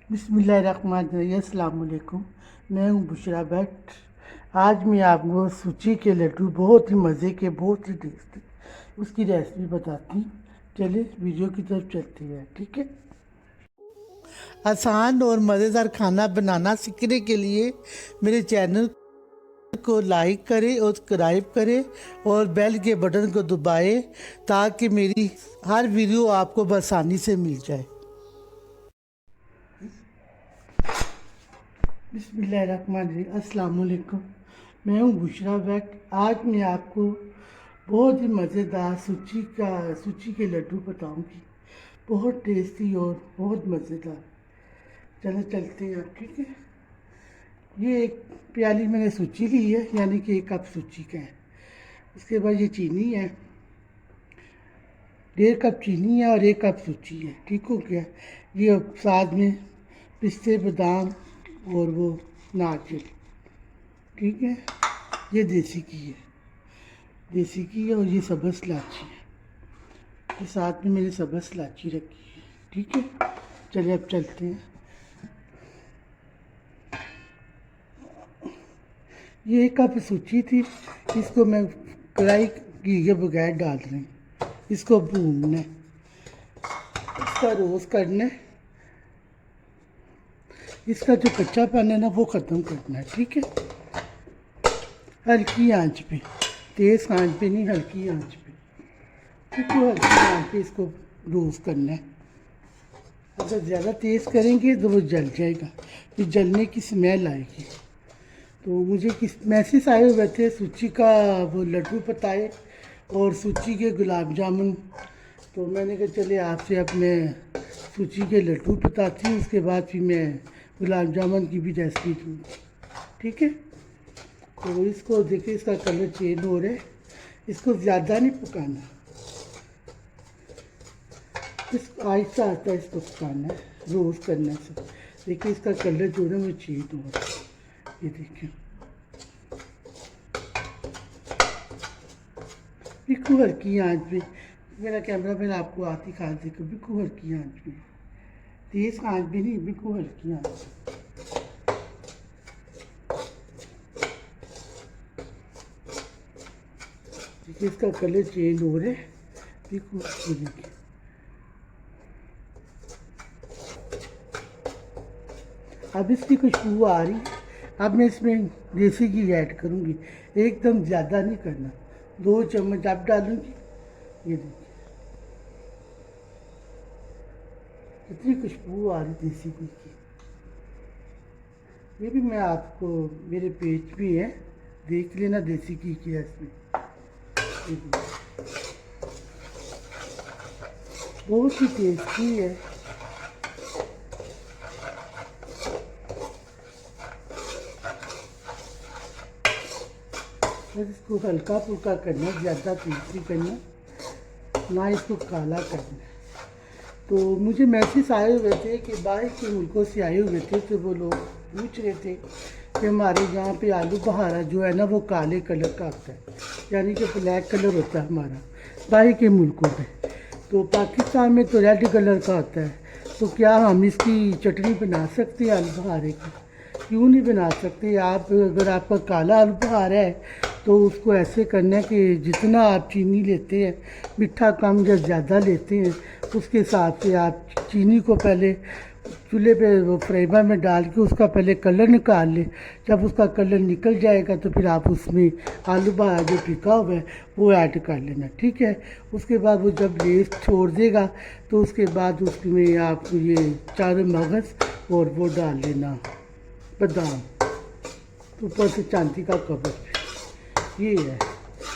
बिस्मिल्लाहिर्रहमानिर्रहीम। अस्सलाम वालेकुम। मैं हूँ बुशरा भट्ट। आज मैं आपको सूजी के लड्डू बहुत ही मज़े के, बहुत ही टेस्टी, उसकी रेसिपी बताती हूँ। चलिए वीडियो की तरफ चलते हैं, ठीक है। आसान और मज़ेदार खाना बनाना सीखने के लिए मेरे चैनल को लाइक करें और सब्सक्राइब करें और बेल के बटन को दबाएं ताकि मेरी हर वीडियो आपको आसानी से मिल जाए। बिस्मिल्लाहिर्रहमानिर्रहीम। अस्सलाम वालेकुम। मैं हूँ बुशरा भट्ट। आज मैं आपको बहुत ही मज़ेदार सूजी के लड्डू बताऊंगी। बहुत टेस्टी और बहुत मज़ेदार। चलो चलते हैं, ठीक है। ये एक प्याली मैंने सूजी ली है, यानी कि 1 कप सूजी का है। उसके बाद ये चीनी है, 1.5 कप चीनी है और 1 कप सूजी है, ठीक हो गया। ये साथ में पिस्ते, बादाम और वो नारियल, ठीक है। ये देसी घी है, देसी घी है। और ये सब्ज़ इलायची है, ये साथ में मैंने सब्ज़ इलायची रखी है, ठीक है। चलिए अब चलते हैं। ये 1 कप सूजी थी, इसको मैं कढ़ाई घी के बगैर डाल रही हूँ। इसको भूनना है, इसका रोस्ट करना है, इसका जो कच्चापन है ना वो ख़त्म करना है, ठीक है। हल्की आंच पे, तेज़ आंच पे नहीं, हल्की आंच पे, ठीक है। हल्की आंच पे इसको रोस्ट करना है। अगर ज़्यादा तेज़ करेंगे तो वो जल जाएगा, फिर जलने की स्मेल आएगी। तो मुझे किस मैसेज आए हुए थे सूजी का वो लड्डू बताए और सूजी के गुलाब जामुन। तो मैंने कहा चले आपसे अपने सूजी के लड्डू बताती हूँ, उसके बाद फिर मैं गुलाब जामुन की भी रेसिपी दूँगी, ठीक है। तो इसको देखिए, इसका कलर चेंज हो रहा है। इसको ज़्यादा नहीं पकाना, इसको आहिस्ता आहिस्ता इसको पकाना है, रोस्ट करना है। देखिए इसका कलर जो है वो चेंज हो रहा है, ये देखिए। बिल्कुल हल्की आंच पे, मेरा कैमरा मैन आपको आती खा देखो, बिल्कुल हल्की आंच पे, तेज़ आंच भी नहीं, बिल्कुल हल्की आंच पे। देखिए इसका कलर चेंज हो रहा है, बिल्कुल देखिए। अब इसकी खुशबू आ रही। अब मैं इसमें देसी घी ऐड करूँगी, एकदम ज़्यादा नहीं करना, 2 चम्मच अब डालूँगी। ये देखिए कितनी खुशबू आ रही देसी घी की। ये भी मैं आपको मेरे पेज भी है, देख लेना देसी घी की रेसिपी। बहुत ही टेस्टी है। बस इसको हल्का फुल्का करना, ज़्यादा तेज नहीं करना, ना इसको काला करना। तो मुझे मैसेज आए हुए थे कि बाहर के मुल्कों से आए हुए थे, तो वो लोग पूछ रहे थे कि हमारे यहाँ पे आलू बहारा जो है ना वो काले कलर का आता है, यानी कि ब्लैक कलर होता है हमारा बाहर के मुल्कों पे। तो पाकिस्तान में तो रेड कलर का आता है। तो क्या हम इसकी चटनी बना सकते हैं आलू बहारे की? क्यों नहीं बना सकते आप? अगर आपका काला आलू बहारा है तो उसको ऐसे करना है कि जितना आप चीनी लेते हैं, मीठा कम या ज़्यादा लेते हैं, उसके हिसाब से आप चीनी को पहले चूल्हे पे वो फ्राई पैन में डाल के उसका पहले कलर निकाल लें। जब उसका कलर निकल जाएगा तो फिर आप उसमें आलू बहारा जो पिका हुआ है वो ऐड कर लेना, ठीक है। उसके बाद वो जब लेस छोड़ देगा तो उसके बाद उसमें आप ये चारों मगज़ और वो डाल लेना, बादाम, ऊपर से चांदी का कवर। ये है,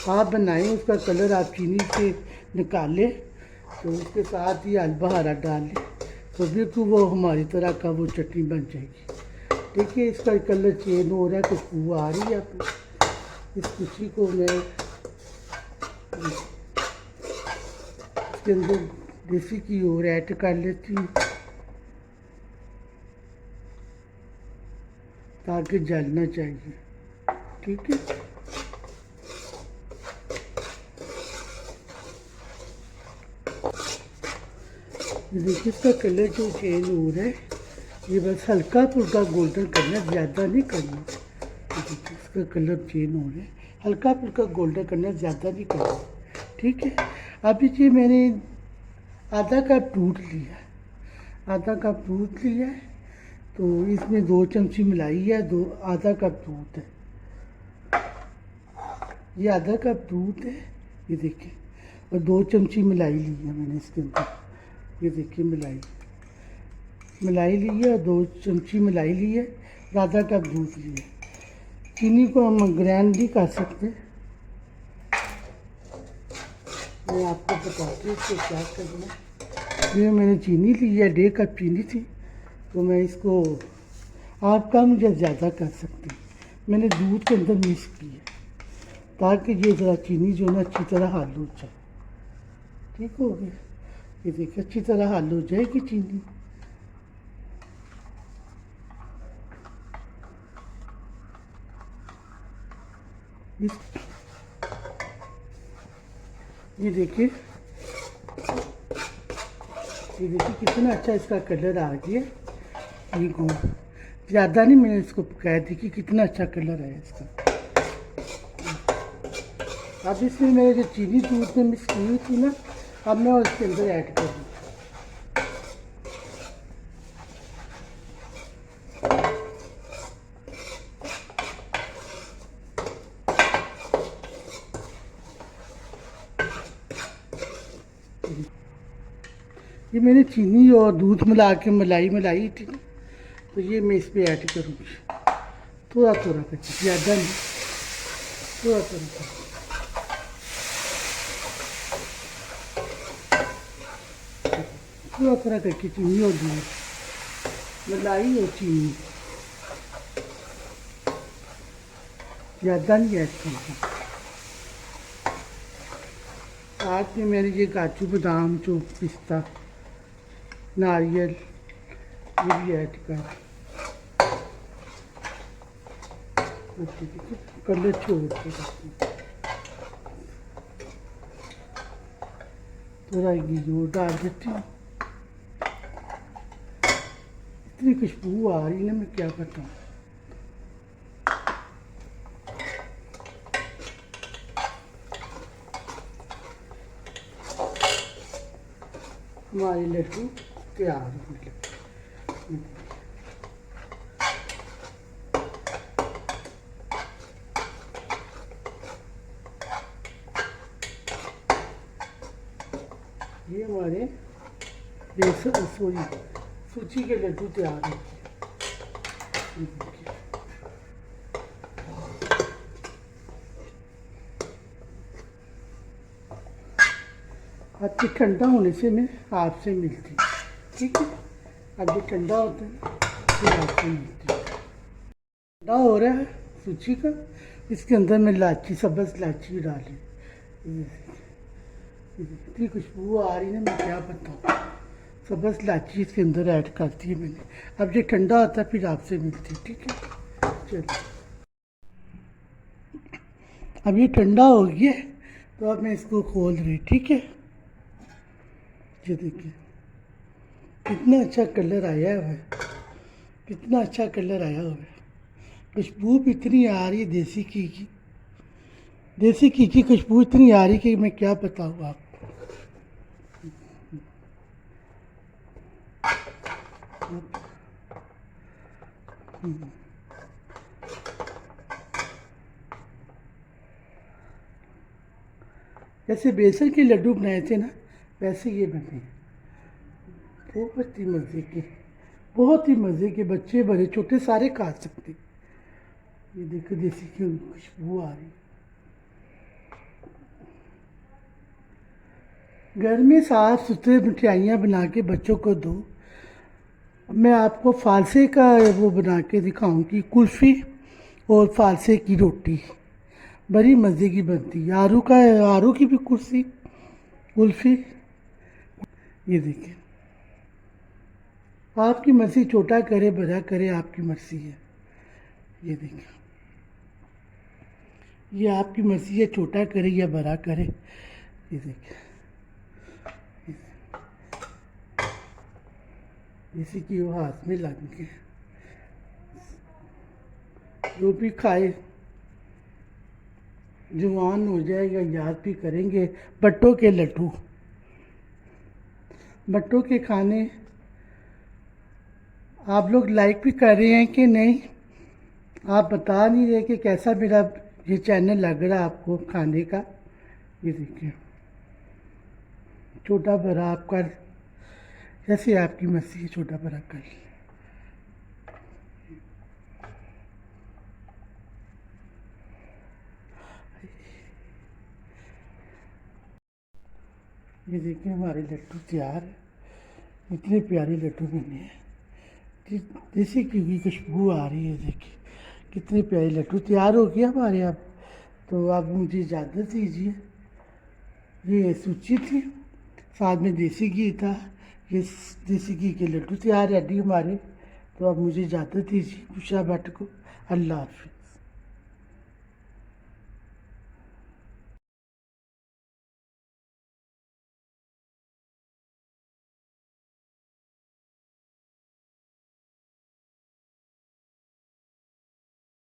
आप बनाएं, उसका कलर आप चीनी से निकालें तो उसके साथ ही आलू बहारा डाल लें, तो बिल्कुल वो हमारी तरह का वो चटनी बन जाएगी। देखिए इसका कलर चेंज हो रहा है, खुशबू आ रही है। अपनी इस खुशी को मैं इसके अंदर देसी घी और ऐड कर लेती हूँ ताकि जलना चाहिए, ठीक है। देखिए इसका कलर जो चेंज हो रहा है, ये बस हल्का फुल्का गोल्डन करना, ज़्यादा नहीं करना। देखिए इसका कलर चेंज हो रहा है, हल्का फुल्का गोल्डन करना, ज़्यादा नहीं करना, ठीक है। अभी ये मैंने आधा कप दूध लिया है, आधा कप दूध लिया है, तो इसमें 2 चमची मलाई है, आधा कप दूध है, ये आधा कप दूध है, ये देखिए, और 2 चमची मलाई ली है मैंने इसके अंदर, ये देखिए मलाई ली है, और 2 चमची मलाई ली है, और आधा कप दूध लिया है। चीनी को हम ग्राइंड नहीं कर सकते, मैं आपको बताती हूँ इसको क्या करना है। ये मैंने चीनी ली है, 1.5 कप चीनी थी, तो मैं इसको आप कम या ज़्यादा कर सकते हैं। मैंने दूध के अंदर मिक्स किया ताकि ये ज़रा चीनी जो ना अच्छी तरह हल हो जाए, ठीक हो गया। ये देखिए अच्छी तरह हल हो जाएगी चीनी। ये देखिए कितना अच्छा इसका कलर आ गया। ये ज़्यादा नहीं, मैंने इसको पकाया, देखिए कितना अच्छा कलर है इसका। अब इसमें मैंने जो चीनी दूध में मिक्स की हुई थी ना, अब मैं उसके अंदर ऐड कर दूँ। ये मैंने चीनी और दूध मिला के मलाई थी, तो ये मैं इस पर ऐड करूँगी, थोड़ा थोड़ा करके, ज़्यादा नहीं, थोड़ा थोड़ा करके। थोड़ा थोड़ा करके चीनी और दूध, मलाई और चीनी, ज़्यादा नहीं ऐड करना। साथ में मैंने ये काजू बादाम जो पिस्ता नारियल ये भी ऐड कर, कलर छोड़ के थोड़ा घी डाल देती हूँ। इतनी खुशबू आ रही ना, मैं क्या बताऊँ। हमारे लड्डू तैयार हो गए। ये हमारे बेसन सूजी के लड्डू तैयार हो गए। अब ये ठंडा होने से मैं आपसे मिलती, ठीक है। अब ये ठंडा होता है फिर आपसे मिलती। ठंडा हो रहा है सूजी का, इसके अंदर मैं इलायची, सब्ज़ इलायची डाली, इतनी खुशबू आ रही है मैं क्या बताऊँ। सब्ज़ इलायची इसके अंदर ऐड कर दी है मैंने। अब ये ठंडा होता है फिर आपसे मिलती, ठीक है। चलो अब ये ठंडा हो गया, तो अब मैं इसको खोल रही, ठीक है। ये देखिए कितना अच्छा कलर आया हुआ है, कितना अच्छा कलर आया हुआ है। खुशबू भी इतनी आ रही है देसी घी की, देसी घी की खुशबू इतनी आ रही कि मैं क्या बताऊँ आपको। जैसे बेसन के लड्डू बनाए थे ना, वैसे ये बने, बहुत ही मज़े के, बहुत ही मज़े के, बच्चे बड़े छोटे सारे खा सकते। ये देखो देसी घी खुशबू आ रही। घर में साफ सुथरे मिठाइयाँ बना के बच्चों को दो। मैं आपको फालसे का वो बना के दिखाऊंगी, कुल्फ़ी और फालसे की रोटी, बड़ी मज़े की बनती है। आरू की भी कुल्फ़ी। ये देखिए आपकी मर्ज़ी, छोटा करे बड़ा करे आपकी मर्ज़ी है। ये देखिए ये आपकी मर्ज़ी है, छोटा करे या बड़ा करे। ये देखिए इसी की वो हाथ में लग गए। जो भी खाए जवान हो जाएगा, याद भी करेंगे। बट्टों के लड्डू, बट्टों के खाने आप लोग लाइक भी कर रहे हैं कि नहीं? आप बता नहीं रहे कि कैसा मेरा ये चैनल लग रहा है आपको खाने का। ये देखिए, छोटा बड़ा आपका जैसे आपकी मर्जी है, छोटा बड़ा कर। ये देखिए हमारे लड्डू तैयार है। इतने प्यारे लड्डू बने हैं, जैसे की खुशबू आ रही है। देखिए कितने प्यारे लड्डू तैयार हो गया हमारे। अब तो आप मुझे इजाज़त दीजिए। ये सूची थी, साथ में देसी घी था। ये देसी घी के लड्डू तैयार रेडी हमारे। तो अब मुझे इजाज़त दीजिए उषा भट्ट को। अल्लाह हाफिज़।